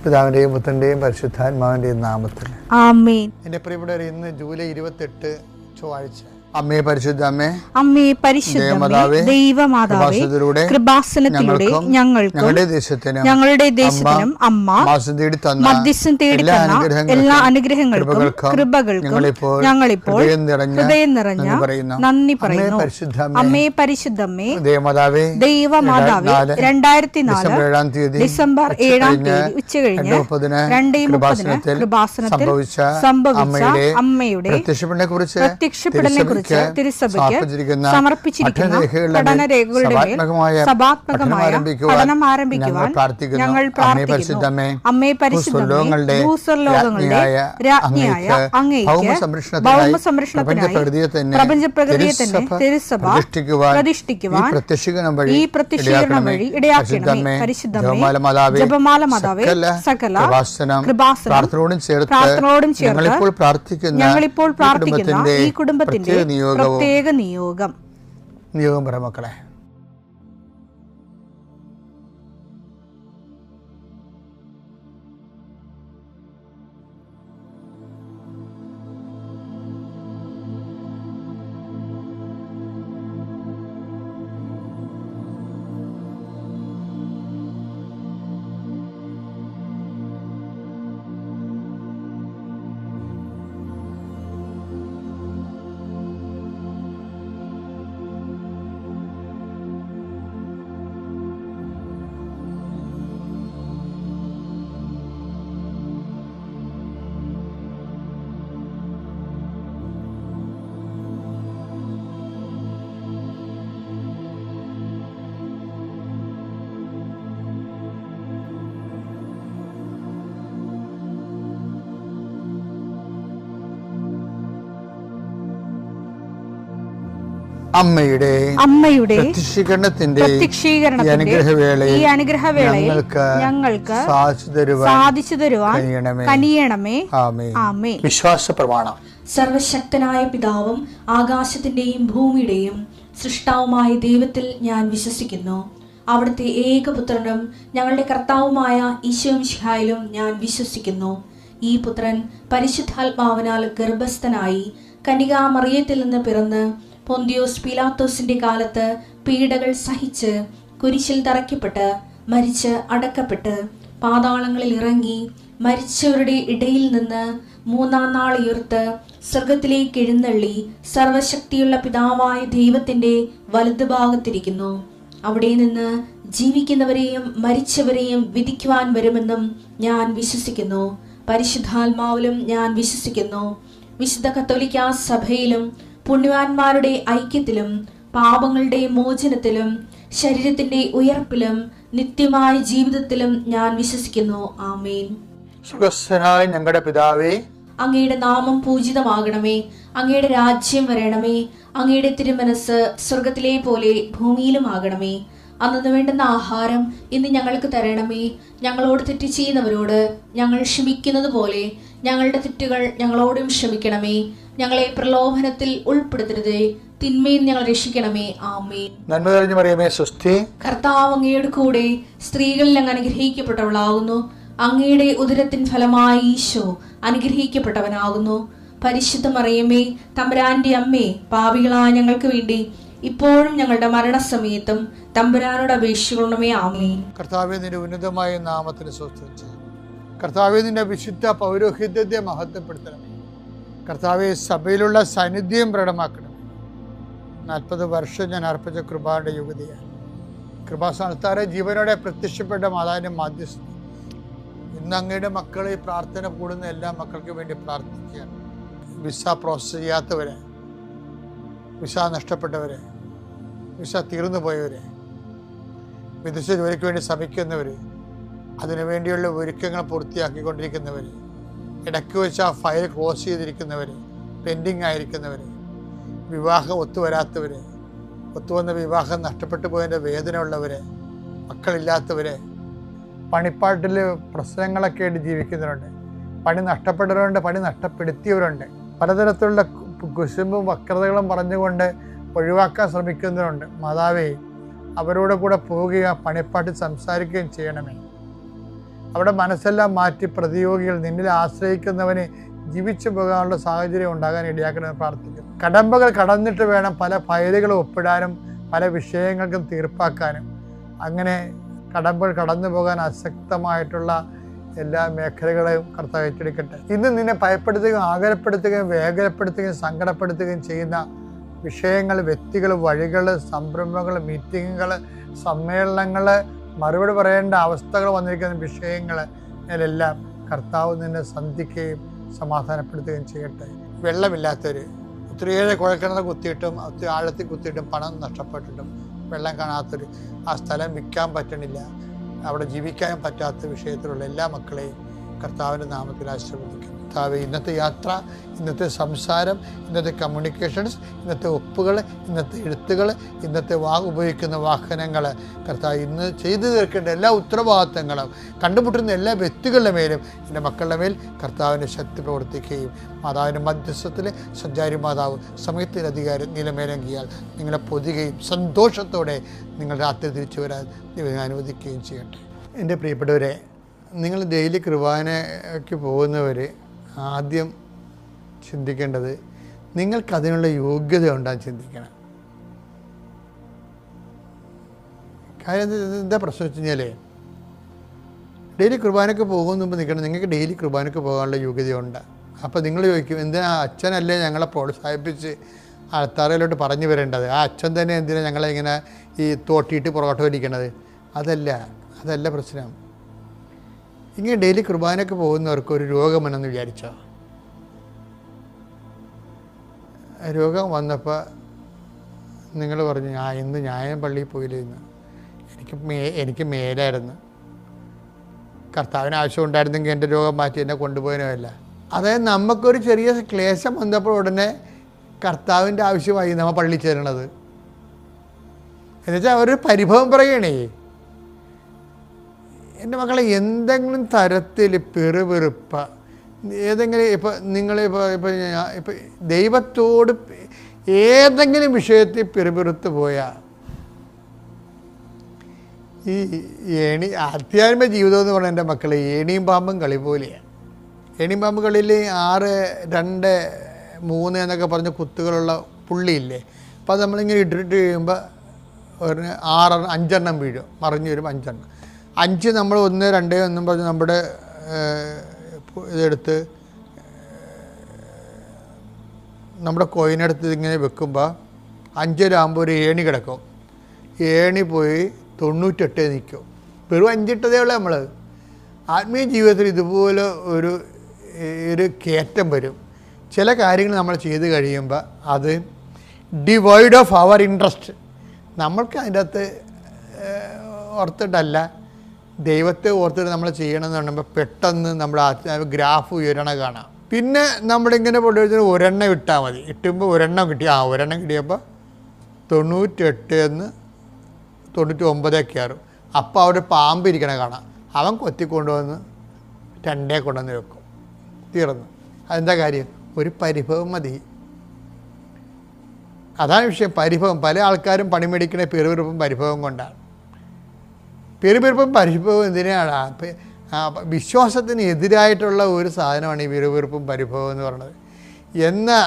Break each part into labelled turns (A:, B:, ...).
A: പിതാവിൻ്റെയും പുത്രൻ്റെയും പരിശുദ്ധാത്മാവിൻ്റെയും നാമത്തിൽ
B: ആമേൻ.
A: എൻ്റെ പ്രിയപ്പെട്ടവരെ, ഇന്ന് ജൂലൈ 28 ചൊവ്വാഴ്ച. അമ്മേ പരിശുദ്ധ അമ്മേ,
B: അമ്മേ പരിശുദ്ധമേ, ദൈവമാതാവേ, കൃപാസനത്തിലൂടെ ഞങ്ങൾക്കും ഞങ്ങളുടെ ദേശത്തിനും അമ്മ മധ്യസ്ഥം തേടി തന്ന എല്ലാ അനുഗ്രഹങ്ങൾക്കും കൃപകൾക്കും ഞങ്ങളിപ്പോൾ ഹൃദയം നിറഞ്ഞ നന്ദി പറയുന്നു. അമ്മേ പരിശുദ്ധമേ, ദൈവമാതാവേ, 2004 ഡിസംബർ 7 ഉച്ചകഴിഞ്ഞ് 2:30 കൃപാസനത്തിൽ സംഭവിച്ച അമ്മയുടെ പ്രത്യക്ഷപ്പെടലിനെ കുറിച്ച് തിരുസഭയ്ക്ക് സമർപ്പിച്ചിരിക്കുന്ന പഠനരേഖകളുടെ മേൽ സഭാത്മകമായ പഠനം ആരംഭിക്കുവാൻ ഞങ്ങൾ പ്രാർത്ഥിക്കുന്നു. അമ്മേ പരിശുദ്ധമേ, ഭൂസ്വർലോകങ്ങളുടെ രാജ്ഞിയായ അങ്ങേയ്ക്ക് ഭൗമസംരക്ഷണത്തിനായി പ്രപഞ്ചപ്രകൃതിയെ തന്നെ തിരുസഭ പ്രതിഷ്ഠിക്കുവാൻ ഈ പ്രത്യക്ഷീകരണം വഴി ഇടയാക്കണമേ. പരിശുദ്ധമേ, ജപമാല മാതാവേ, സകല കൃപാസനം പ്രാർത്ഥനയോടും ചേർത്ത് ഞങ്ങളിപ്പോൾ പ്രാർത്ഥിക്കുന്ന ഈ കുടുംബത്തിന്റെ പ്രത്യേക നിയോഗം
A: പറ മക്കളെ.
B: അമ്മയുടെ പ്രത്യക്ഷീകരണത്തിന്റെ ഈ അനുഗ്രഹവേളയിൽ ഞങ്ങൾക്ക് സാധിച്ചു തരുവാൻ കനിയണമേ. ആമേൻ.
A: വിശ്വാസ പ്രമാണം.
C: സർവശക്തനായ പിതാവും ആകാശത്തിന്റെയും ഭൂമിയുടെയും സൃഷ്ടാവുമായ ദൈവത്തിൽ ഞാൻ വിശ്വസിക്കുന്നു. അവിടുത്തെ ഏകപുത്രനും ഞങ്ങളുടെ കർത്താവുമായ ഈശോമിശിഹായിലും ഞാൻ വിശ്വസിക്കുന്നു. ഈ പുത്രൻ പരിശുദ്ധാത്മാവിനാൽ ഗർഭസ്ഥനായി കന്യകാമറിയത്തിൽ നിന്ന് പിറന്ന് പൊന്തിയോസ് പീലാത്തോസിന്റെ കാലത്ത് പീഡകൾ സഹിച്ച് കുരിശിൽ തറയ്ക്കപ്പെട്ട് മരിച്ച് അടക്കപ്പെട്ട് പാതാളങ്ങളിൽ ഇറങ്ങി മരിച്ചവരുടെ ഇടയിൽ നിന്ന് 3-ാം നാൾ ഉയർത്ത് സ്വർഗത്തിലേക്ക് എഴുന്നള്ളി സർവശക്തിയുള്ള പിതാവായ ദൈവത്തിന്റെ വലതുഭാഗത്തിരിക്കുന്നു. അവിടെ നിന്ന് ജീവിക്കുന്നവരെയും മരിച്ചവരെയും വിധിക്കുവാൻ വരുമെന്നും ഞാൻ വിശ്വസിക്കുന്നു. പരിശുദ്ധാത്മാവിലും ഞാൻ വിശ്വസിക്കുന്നു. വിശുദ്ധ കത്തോലിക്കാ സഭയിലും പുണ്യവാന്മാരുടെ ഐക്യത്തിലും പാപങ്ങളുടെ മോചനത്തിലും ശരീരത്തിന്റെ ഉയർപ്പിലും നിത്യമായ ജീവിതത്തിലും ഞാൻ വിശ്വസിക്കുന്നു. ആമേൻ.
A: സുഖസ്ഥനായ ഞങ്ങളുടെ പിതാവേ,
C: അങ്ങയുടെ നാമം പൂജിതമാകണമേ. അങ്ങയുടെ രാജ്യം വരണമേ. അങ്ങയുടെ തിരുമനസ് സ്വർഗത്തിലെ പോലെ ഭൂമിയിലും ആകണമേ. അന്നു വേണ്ടുന്ന ആഹാരം ഇന്ന് ഞങ്ങൾക്ക് തരണമേ. ഞങ്ങളോട് തെറ്റ് ചെയ്യുന്നവരോട് ഞങ്ങൾ ക്ഷമിക്കുന്നത് പോലെ ഞങ്ങളുടെ തെറ്റുകൾ ഞങ്ങളോടും ക്ഷമിക്കണമേ. ഞങ്ങളെ പ്രലോഭനത്തിൽ ഉൾപ്പെടുത്തരുതേ, തിന്മയിൽ ഞങ്ങൾ രക്ഷിക്കണമേ. ആമേൻ.
A: നന്മ നിറഞ്ഞ മറിയമേ, സ്വസ്തി.
C: കർത്താവ് അങ്ങയുടെ കൂടെ സ്ത്രീകളിൽ അങ്ങ് അനുഗ്രഹിക്കപ്പെട്ടവളാകുന്നു. അങ്ങയുടെ ഉദരത്തിൻ ഫലമായി ഈശോ അനുഗ്രഹിക്കപ്പെട്ടവനാകുന്നു. പരിശുദ്ധ മറിയമേ, തമ്പുരാന്റെ അമ്മേ, പാപികളായ ഞങ്ങൾക്ക് വേണ്ടി ഇപ്പോഴും ഞങ്ങളുടെ മരണസമയത്തും തമ്പുരാനോട് അപേക്ഷിക്കണമേ. ആമേൻ.
A: കർത്താവേ, നിന്റെ ഉന്നതമായ നാമത്തിന് സ്തുതി. കർത്താവേ, നിന്റെ വിശുദ്ധ പൗരോഹിത്യത്തെ മഹത്വപ്പെടുത്തണമേ. കർത്താവെ, സഭയിലുള്ള സാന്നിധ്യം പ്രകടമാക്കണമേ. 40 വർഷം ഞാൻ അർപ്പിച്ച കൃപാന്റെ യുഗതിയാണ്. കൃപാസ്ഥാനത്താറെ ജീവനോടെ പ്രത്യക്ഷപ്പെട്ട മാതാവിന്റെ മാധ്യസ്ഥം ഇന്ന് അങ്ങയുടെ മക്കളെ പ്രാർത്ഥന കൂടുന്ന എല്ലാ മക്കൾക്ക് വേണ്ടി പ്രാർത്ഥിക്കുകയാണ്. വിസ പ്രോസസ് ചെയ്യാത്തവരെ, വിസ നഷ്ടപ്പെട്ടവരെ, വിസ തീർന്നു പോയവരെ, വിദേശ ജോലിക്ക് വേണ്ടി ശ്രമിക്കുന്നവർ, അതിനുവേണ്ടിയുള്ള ഒരുക്കങ്ങൾ പൂർത്തിയാക്കിക്കൊണ്ടിരിക്കുന്നവർ, ഇടയ്ക്ക് വെച്ച് ആ ഫയൽ ക്ലോസ് ചെയ്തിരിക്കുന്നവർ, പെൻഡിങ് ആയിരിക്കുന്നവർ, വിവാഹം ഒത്തുവരാത്തവർ, ഒത്തുവന്ന വിവാഹം നഷ്ടപ്പെട്ടു പോയതിൻ്റെ വേദന ഉള്ളവർ, മക്കളില്ലാത്തവർ, പണിപ്പാട്ടിൽ പ്രശ്നങ്ങളൊക്കെ ആയിട്ട് ജീവിക്കുന്നവരുണ്ട്, പണി നഷ്ടപ്പെട്ടവരുണ്ട്, പണി നഷ്ടപ്പെടുത്തിയവരുണ്ട്, പലതരത്തിലുള്ള കുശുമ്പും വക്രതകളും പറഞ്ഞുകൊണ്ട് ഒഴിവാക്കാൻ ശ്രമിക്കുന്നവരുണ്ട്. മാതാവേ, അവരോട് കൂടെ പോവുകയും പണിപ്പാട്ടിൽ സംസാരിക്കുകയും ചെയ്യണമേ. അവിടെ മനസ്സെല്ലാം മാറ്റി പ്രതിയോഗികൾ നിന്നിൽ ആശ്രയിക്കുന്നവന് ജീവിച്ചു പോകാനുള്ള സാഹചര്യം ഉണ്ടാകാൻ ഇടയാക്കണമെന്ന് പ്രാർത്ഥിക്കുന്നു. കടമ്പകൾ കടന്നിട്ട് വേണം പല ഫയലുകളും ഒപ്പിടാനും പല വിഷയങ്ങൾക്കും തീർപ്പാക്കാനും. അങ്ങനെ കടമ്പകൾ കടന്നു പോകാൻ അശക്തമായിട്ടുള്ള എല്ലാ മേഖലകളെയും കർത്താവ് ഏറ്റെടുക്കട്ടെ. ഇന്ന് നിന്നെ ഭയപ്പെടുത്തുകയും ആകുലപ്പെടുത്തുകയും വേഗപ്പെടുത്തുകയും സങ്കടപ്പെടുത്തുകയും ചെയ്യുന്ന വിഷയങ്ങൾ, വ്യക്തികൾ, വഴികൾ, സംരംഭങ്ങൾ, മീറ്റിങ്ങുകൾ, സമ്മേളനങ്ങൾ, മറുപടി പറയേണ്ട അവസ്ഥകൾ വന്നിരിക്കുന്ന വിഷയങ്ങൾ ഇതിലെല്ലാം കർത്താവ് നിന്നെ സന്ധിക്കുകയും സമാധാനപ്പെടുത്തുകയും ചെയ്യട്ടെ. വെള്ളമില്ലാത്തവർ ഒത്തിരിയേറെ കുഴൽക്കിണർ കുത്തിയിട്ടും ഒത്തിരി ആഴത്തിൽ കുത്തിയിട്ടും പണം നഷ്ടപ്പെട്ടിട്ടും വെള്ളം കാണാത്തൊരു, ആ സ്ഥലം വിൽക്കാൻ പറ്റണില്ല, അവിടെ ജീവിക്കാൻ പറ്റാത്ത വിഷയത്തിലുള്ള എല്ലാ മക്കളെയും കർത്താവിൻ്റെ നാമത്തിൽ ആശീർവദിക്കുന്നു. കർത്താവ് ഇന്നത്തെ യാത്ര, ഇന്നത്തെ സംസാരം, ഇന്നത്തെ കമ്മ്യൂണിക്കേഷൻസ്, ഇന്നത്തെ ഒപ്പുകൾ, ഇന്നത്തെ എഴുത്തുകൾ, ഇന്നത്തെ ഉപയോഗിക്കുന്ന വാഹനങ്ങൾ, കർത്താവ് ഇന്ന് ചെയ്തു തീർക്കേണ്ട എല്ലാ ഉത്തരവാദിത്തങ്ങളും കണ്ടുമുട്ടുന്ന എല്ലാ വ്യക്തികളുടെ മേലും എൻ്റെ മക്കളുടെ മേൽ കർത്താവിൻ്റെ ശക്തി പ്രവർത്തിക്കുകയും മാതാവിൻ്റെ മധ്യസ്ഥത്തിൽ സഞ്ചാരി മാതാവ് സമയത്തിൻ്റെ അധികാരം നിലമേലങ്കിയാൽ നിങ്ങളെ പൊതുകയും സന്തോഷത്തോടെ നിങ്ങൾ രാത്രി തിരിച്ചു വരാൻ ദൈവം അനുവദിക്കുകയും ചെയ്യട്ടെ. എൻ്റെ പ്രിയപ്പെട്ടവരെ, നിങ്ങൾ ഡെയിലി കുർബാനയ്ക്ക് പോകുന്നവർ ആദ്യം ചിന്തിക്കേണ്ടത് നിങ്ങൾക്കതിനുള്ള യോഗ്യത ഉണ്ടാകും ചിന്തിക്കണം. കാര്യം എന്താ പ്രശ്നം വെച്ച് കഴിഞ്ഞാൽ, ഡെയിലി കുർബാനയ്ക്ക് പോകുന്ന മുമ്പ് നിൽക്കണം, നിങ്ങൾക്ക് ഡെയിലി കുർബാനയ്ക്ക് പോകാനുള്ള യോഗ്യതയുണ്ട്. അപ്പോൾ നിങ്ങൾ ചോദിക്കും, എന്തിനാ അച്ഛനല്ലേ ഞങ്ങളെ പ്രോത്സാഹിപ്പിച്ച് ആൾത്താറയിലോട്ട് പറഞ്ഞു വരേണ്ടത്, ആ അച്ഛൻ തന്നെ എന്തിനാണ് ഞങ്ങളെ ഇങ്ങനെ ഈ തോട്ടിയിട്ട് പുറകോട്ട് വലിക്കണത്? അതല്ല പ്രശ്നം. ഇങ്ങനെ ഡെയിലി കുർബാനയ്ക്ക് പോകുന്നവർക്ക് ഒരു രോഗമെന്ന് വിചാരിച്ചോ, രോഗം വന്നപ്പോൾ നിങ്ങൾ പറഞ്ഞു, ഇന്ന് ഞാൻ പള്ളിയിൽ പോയില്ല, ഇന്ന് എനിക്ക് മേലായിരുന്നു, കർത്താവിന് ആവശ്യം ഉണ്ടായിരുന്നെങ്കിൽ എൻ്റെ രോഗം മാറ്റി എന്നെ കൊണ്ടുപോയനല്ല. അതായത് നമുക്കൊരു ചെറിയ ക്ലേശം വന്നപ്പോൾ ഉടനെ കർത്താവിൻ്റെ ആവശ്യമായി നമ്മൾ പള്ളി ചേരണത്. എന്നുവെച്ചാൽ അവരൊരു പരിഭവം പറയണേ. എൻ്റെ മക്കളെ, എന്തെങ്കിലും തരത്തിൽ പെറുപെറുപ്പ, ഏതെങ്കിലും ഇപ്പം ദൈവത്തോട് ഏതെങ്കിലും വിഷയത്തിൽ പെറുപെറുത്ത് പോയാൽ ഈ ആധ്യാത്മിക ജീവിതം എന്ന് പറഞ്ഞാൽ എൻ്റെ മക്കളെ ഏണിയും പാമ്പും കളി പോലെയാണ്. ഏണിയും പാമ്പ് കളിയിൽ 6, 2, 3 എന്നൊക്കെ പറഞ്ഞ കുത്തുകളുള്ള പുള്ളിയില്ലേ, അപ്പോൾ അത് നമ്മളിങ്ങനെ ഇട്ടിട്ട് കഴിയുമ്പോൾ ഒരു 5 വീഴും, മറിഞ്ഞ് വരും 5. 5 നമ്മൾ 1, 2 എന്നും പറഞ്ഞ് നമ്മുടെ ഇതെടുത്ത് നമ്മുടെ കോയിനെടുത്ത് ഇങ്ങനെ വെക്കുമ്പോൾ 5 ഒരു ഏണി കിടക്കും. ഏണി പോയി 98 നിൽക്കും. വെറും 5 ഇട്ടതേ ഉള്ളൂ. നമ്മൾ ആത്മീയ ജീവിതത്തിൽ ഇതുപോലെ ഒരു കയറ്റം വരും. ചില കാര്യങ്ങൾ നമ്മൾ ചെയ്ത് കഴിയുമ്പോൾ അത് ഡിവൈഡ് ഓഫ് അവർ ഇൻട്രസ്റ്റ്, നമ്മൾക്ക് അതിൻ്റെ അകത്ത് ഓർത്തിട്ടല്ല, ദൈവത്തെ ഓർത്തിട്ട് നമ്മൾ ചെയ്യണമെന്ന് പറയുമ്പോൾ പെട്ടെന്ന് നമ്മുടെ ഗ്രാഫ് ഉയരണ കാണാം. പിന്നെ നമ്മളിങ്ങനെ പൊടിവെച്ചിട്ട് ഒരെണ്ണം ഇട്ടാൽ മതി. ഇട്ടുമ്പോൾ ഒരെണ്ണം കിട്ടി, ഒരെണ്ണം കിട്ടിയപ്പോൾ 98 99 കയറും. അപ്പോൾ അവിടെ പാമ്പ് ഇരിക്കണ കാണാം. അവൻ കൊത്തിക്കൊണ്ടുവന്ന് 2 കൊണ്ടുവന്ന് വെക്കും. തീർന്നു. അതെന്താ കാര്യം? ഒരു പരിഭവം മതി. അതാണ് വിഷയം, പരിഭവം. പല ആൾക്കാരും പണിമേടിക്കണ പെരുവെറുപ്പും പരിഭവം കൊണ്ടാണ്. പെരുവെറുപ്പും പരിഭവം എന്തിനാണ്? വിശ്വാസത്തിന് എതിരായിട്ടുള്ള ഒരു സാധനമാണ് ഈ പെരുവെറുപ്പും പരിഭവം എന്ന് പറയുന്നത്. എന്നാൽ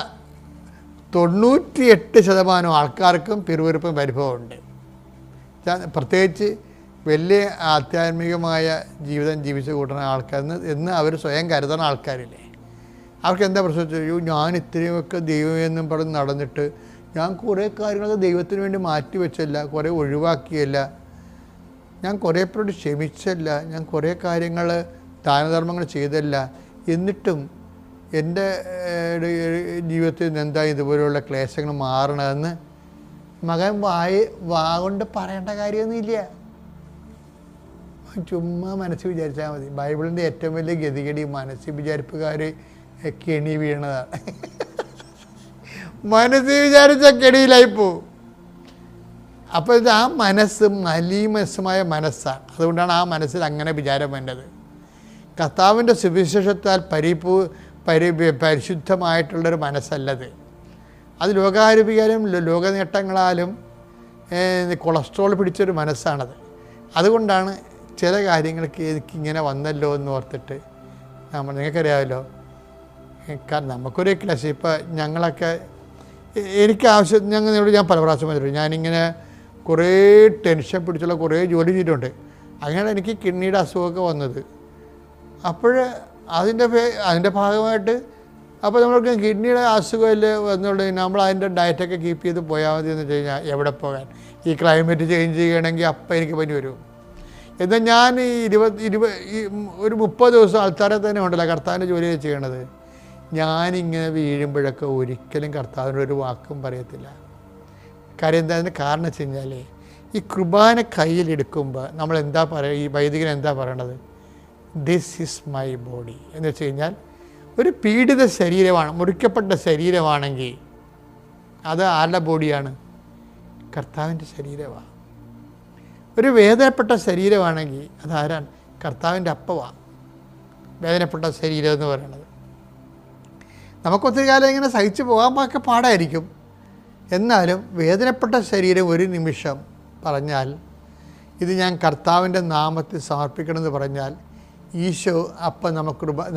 A: 98% ആൾക്കാർക്കും പെരുവെറുപ്പും പരിഭവമുണ്ട്. പ്രത്യേകിച്ച് വലിയ ആധ്യാത്മികമായ ജീവിതം ജീവിച്ച് കൂട്ടുന്ന ആൾക്കാർ എന്ന് അവർ സ്വയം കരുതുന്ന ആൾക്കാരില്ലേ, അവർക്ക് എന്താ പ്രശ്നം വെച്ചാൽ, ഞാൻ ഇത്രയുമൊക്കെ ദൈവമെന്നും പറഞ്ഞ് നടന്നിട്ട് ഞാൻ കുറേ കാര്യങ്ങളൊക്കെ ദൈവത്തിന് വേണ്ടി മാറ്റി വെച്ചല്ല, കുറേ ഒഴിവാക്കിയല്ല, ഞാൻ കുറേ പേരോട് ക്ഷമിച്ചല്ല, ഞാൻ കുറേ കാര്യങ്ങൾ ദാനധർമ്മങ്ങൾ ചെയ്തല്ല, എന്നിട്ടും എൻ്റെ ജീവിതത്തിൽ നിന്ന് എന്താ ഇതുപോലെയുള്ള ക്ലേശങ്ങൾ മാറണമെന്ന് മകൻ കൊണ്ട് പറയേണ്ട കാര്യമൊന്നുമില്ല. ചുമ്മാ മനസ്സിൽ വിചാരിച്ചാൽ മതി. ബൈബിളിൻ്റെ ഏറ്റവും വലിയ ഗതികേട് മനസ്സിൽ വിചാരിപ്പുകാർ കെണി വീണതാണ്. മനസ്സിൽ വിചാരിച്ച കെണിയിലായിപ്പോവും. അപ്പോൾ ഇത് ആ മനസ്സ് മലീമസമായ മനസ്സാണ്. അതുകൊണ്ടാണ് ആ മനസ്സിൽ അങ്ങനെ വിചാരം വേണ്ടത്. കർത്താവിൻ്റെ സുവിശേഷത്താൽ പരിശുദ്ധമായിട്ടുള്ളൊരു മനസ്സല്ലത്. അത് ലോകാരൂപിയാലും ലോകനേട്ടങ്ങളാലും കൊളസ്ട്രോൾ പിടിച്ചൊരു മനസ്സാണത്. അതുകൊണ്ടാണ് ചില കാര്യങ്ങൾക്ക് എനിക്കിങ്ങനെ വന്നല്ലോ എന്ന് ഓർത്തിട്ട് നിങ്ങൾക്കറിയാമല്ലോ, നമുക്കൊരു ക്ലാസ് ഇപ്പോൾ ഞങ്ങളൊക്കെ എനിക്ക് ആവശ്യം ഞങ്ങളോട് ഞാൻ പല പ്രാവശ്യം പറഞ്ഞിട്ടുണ്ട്, ഞാനിങ്ങനെ കുറേ ടെൻഷൻ പിടിച്ചുള്ള കുറേ ജോലി ചെയ്തിട്ടുണ്ട്. അങ്ങനെ എനിക്ക് കിഡ്നിയുടെ അസുഖമൊക്കെ വന്നത്. അപ്പോൾ അതിൻ്റെ ഭാഗമായിട്ട് അപ്പോൾ നമ്മൾക്ക് കിഡ്നിയുടെ അസുഖമില്ല എന്നുള്ളത് നമ്മൾ അതിൻ്റെ ഡയറ്റൊക്കെ കീപ്പ് ചെയ്ത് പോയാൽ മതി എന്ന് വെച്ച് കഴിഞ്ഞാൽ എവിടെ പോകാൻ? ഈ ക്ലൈമറ്റ് ചേഞ്ച് ചെയ്യണമെങ്കിൽ അപ്പം എനിക്ക് പനി വരും. എന്നാൽ ഞാൻ ഒരു 30 ദിവസം ആൾക്കാരെ തന്നെ ഉണ്ടല്ലോ കർത്താവിൻ്റെ ജോലി ചെയ്യണത്. ഞാനിങ്ങനെ വീഴുമ്പോഴൊക്കെ ഒരിക്കലും കർത്താവിനൊരു വാക്കും പറയത്തില്ല. കാര്യം എന്താ? അതിൻ്റെ കാരണം വെച്ച് കഴിഞ്ഞാൽ ഈ കുർബാന കയ്യിലെടുക്കുമ്പോൾ നമ്മൾ എന്താ പറയുക, ഈ വൈദികൻ എന്താ പറയണത്? ദിസ് ഈസ് മൈ ബോഡി എന്ന് വെച്ച് കഴിഞ്ഞാൽ ഒരു പീഡിത ശരീരമാണ്, മുറിക്കപ്പെട്ട ശരീരമാണെങ്കിൽ അത് ആരുടെ ബോഡിയാണ്? കർത്താവിൻ്റെ ശരീരമാണ്. ഒരു വേദനപ്പെട്ട ശരീരമാണെങ്കിൽ അതാരാണ്? കർത്താവിൻ്റെ അപ്പമാണ് വേദനപ്പെട്ട ശരീരം എന്ന് പറയുന്നത്. നമുക്കൊത്തിരി കാലം ഇങ്ങനെ സഹിച്ചു പോകാൻ പാടായിരിക്കും. എന്നാലും വേദനപ്പെട്ട ശരീരം ഒരു നിമിഷം പറഞ്ഞാൽ ഇത് ഞാൻ കർത്താവിൻ്റെ നാമത്തിൽ സമർപ്പിക്കണമെന്ന് പറഞ്ഞാൽ ഈശോ അപ്പം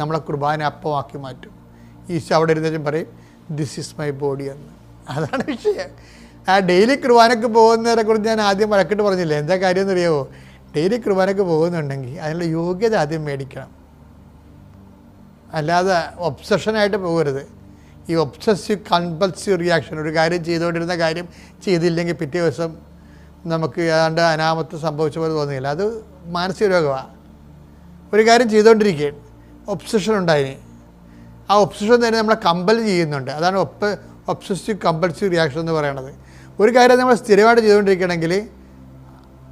A: നമ്മളെ കുർബാന അപ്പമാക്കി മാറ്റും. ഈശോ അവിടെ ഇരുന്നിട്ടും പറയും ദിസ് ഈസ് മൈ ബോഡി എന്ന്. അതാണ് വിഷയം. ആ ഡെയിലി കുർബാനക്ക് പോകുന്നവരെ കുറിച്ച് ഞാൻ ആദ്യം വഴക്കിട്ട് പറഞ്ഞില്ലേ. എന്താ കാര്യം എന്നറിയാമോ? ഡെയിലി കുർബാനക്ക് പോകുന്നുണ്ടെങ്കിൽ അതിനുള്ള യോഗ്യത ആദ്യം മേടിക്കണം. അല്ലാതെ ഒബ്സഷനായിട്ട് പോകരുത്. ഈ ഒബ്സസീവ് കമ്പൽസീവ് റിയാക്ഷൻ, ഒരു കാര്യം ചെയ്തുകൊണ്ടിരുന്ന കാര്യം ചെയ്തില്ലെങ്കിൽ പിറ്റേ ദിവസം നമുക്ക് ഏതാണ്ട് അനാമത്ത് സംഭവിച്ച പോലെ തോന്നുന്നില്ല. അത് മാനസിക രോഗമാണ്. ഒരു കാര്യം ചെയ്തുകൊണ്ടിരിക്കുകയാണ്, ഒബ്സഷൻ ഉണ്ടായിന്, ആ ഒബ്സഷൻ തന്നെ നമ്മളെ കമ്പൽ ചെയ്യുന്നുണ്ട്. അതാണ് ഒബ്സസീവ് കമ്പൽസീവ് റിയാക്ഷൻ എന്ന് പറയുന്നത്. ഒരു കാര്യം നമ്മൾ സ്ഥിരമായിട്ട് ചെയ്തുകൊണ്ടിരിക്കുകയാണെങ്കിൽ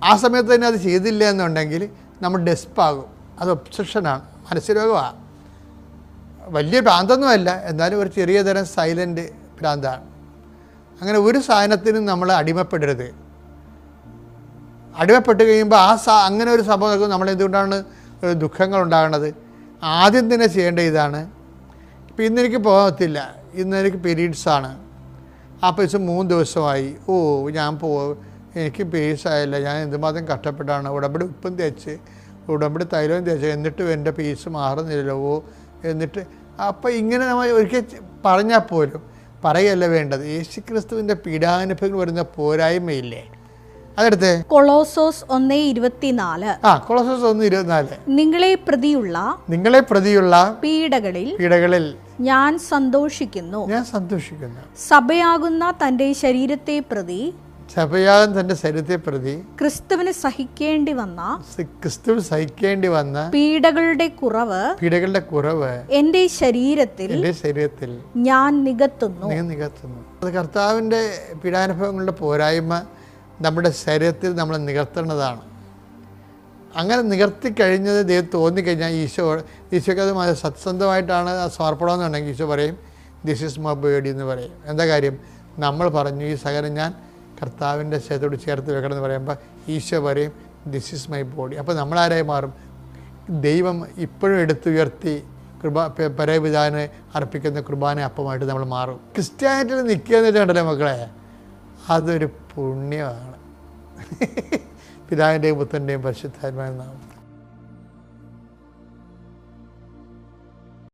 A: ആ സമയത്ത് തന്നെ അത് ചെയ്തില്ല എന്നുണ്ടെങ്കിൽ നമ്മൾ ഡെസ്പാകും. അത് ഒബ്സഷനാണ്, മാനസിക രോഗമാണ്. വലിയ ഭ്രാന്തൊന്നുമല്ല, എന്നാലും ഒരു ചെറിയ തരം സൈലൻ്റ് ഭ്രാന്താണ്. അങ്ങനെ ഒരു സാധനത്തിനും നമ്മൾ അടിമപ്പെടരുത്. അടിമപ്പെട്ട് കഴിയുമ്പോൾ അങ്ങനെ ഒരു സംഭവം നമ്മൾ എന്തുകൊണ്ടാണ് ദുഃഖങ്ങൾ ഉണ്ടാകുന്നത്? ആദ്യം തന്നെ ചെയ്യേണ്ട ഇതാണ്. ഇപ്പം ഇന്നെനിക്ക് പോകത്തില്ല, ഇന്നെനിക്ക് പീരീഡ്സാണ്, ആ പൈസ 3 ദിവസമായി, ഞാൻ എനിക്ക് പീരീഡ്സ് ആയില്ല, ഞാൻ എന്തുമാത്രം കഷ്ടപ്പെട്ടാണ് ഉടമ്പടി ഉപ്പും തേച്ച് ഉടമ്പടി തൈലവും തേച്ച്, എന്നിട്ടും എൻ്റെ പീസ് മാറുന്നില്ലല്ലോ എന്നിട്ട്. അപ്പം ഇങ്ങനെ നമ്മൾ ഒരിക്കൽ പറഞ്ഞാൽ പോലും പറയല്ല വേണ്ടത്. യേശുക്രിസ്തുവിൻ്റെ പീഡാനുഭവങ്ങൾ വരുന്ന പോരായ്മയില്ലേ? അതെടുത്ത് കൊളോസോസ് 1:24. കൊളോസോസ് 1:24. നിങ്ങളെ പ്രതിയുള്ള പീഡകളിൽ ഞാൻ സന്തോഷിക്കുന്നു. സഭയാകുന്ന തന്റെ ശരീരത്തെ പ്രതി ക്രിസ്തുവിന് സഹിക്കേണ്ടി വന്ന പീഡകളുടെ കുറവ് എന്റെ ശരീരത്തിൽ ഞാൻ നികത്തുന്നു. അത് കർത്താവിൻ്റെ പീഡാനുഭവങ്ങളുടെ പോരായ്മ നമ്മുടെ ശരീരത്തിൽ നമ്മൾ നികത്തേണ്ടതാണ്. അങ്ങനെ നികർത്തി കഴിഞ്ഞത് ദൈവം തോന്നിക്കഴിഞ്ഞാൽ ഈശോയ്ക്ക് അത് സത്സന്ധമായിട്ടാണ് സമർപ്പണമെന്നുണ്ടെങ്കിൽ ഈശോ പറയും ദിസ് ഈസ് മൈ ബോഡി എന്ന് പറയും. എന്താ കാര്യം? നമ്മൾ പറഞ്ഞു ഈ സകലം ഞാൻ കർത്താവിൻ്റെ ശരീരത്തോട് ചേർത്ത് വെക്കണമെന്ന് പറയുമ്പോൾ ഈശോ പറയും ദിസ് ഈസ് മൈ ബോഡി. അപ്പോൾ നമ്മളാരായി മാറും? ദൈവം ഇപ്പോഴും എടുത്തുയർത്തി പരപിതാവിന് അർപ്പിക്കുന്ന കുർബാന അപ്പമായിട്ട് നമ്മൾ മാറും. ക്രിസ്ത്യാനിറ്റിയിൽ നിൽക്കുക എന്ന് വെച്ചിട്ടുണ്ടല്ലോ മക്കളെ, അതൊരു പുണ്യമാണ്. പിതാവിൻ്റെയും പുത്രൻ്റെയും പരിശുദ്ധാത്മാവിന്റെ നാമത്തിൽ.